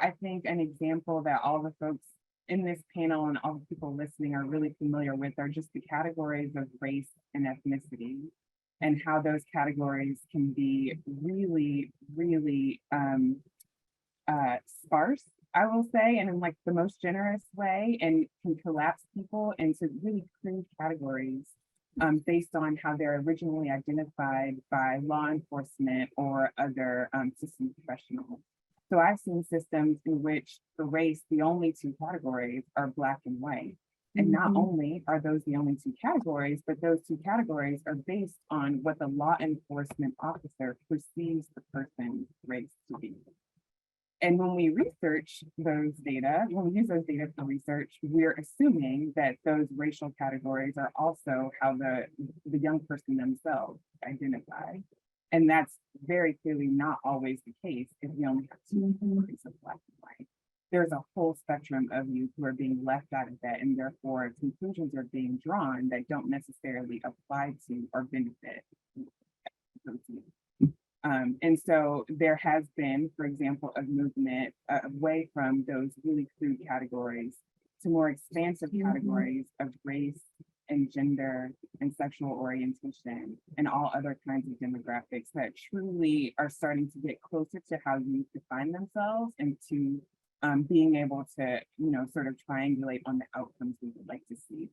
I think an example that all the folks in this panel and all the people listening are really familiar with are just the categories of race and ethnicity and how those categories can be really, really sparse, I will say, and in like the most generous way, and can collapse people into really crude categories based on how they're originally identified by law enforcement or other system professionals. So I've seen systems in which the race, the only two categories are Black and white. And not only are those the only two categories, but those two categories are based on what the law enforcement officer perceives the person's race to be. And when we research those data, when we use those data for research, we're assuming that those racial categories are also how the young person themselves identify. And that's very clearly not always the case if we only have two categories of Black and white. There's a whole spectrum of youth who are being left out of that, and therefore conclusions are being drawn that don't necessarily apply to or benefit those youth. And so there has been, for example, a movement away from those really crude categories to more expansive categories of race and gender and sexual orientation and all other kinds of demographics that truly are starting to get closer to how youth define themselves and to being able to, sort of triangulate on the outcomes we would like to see.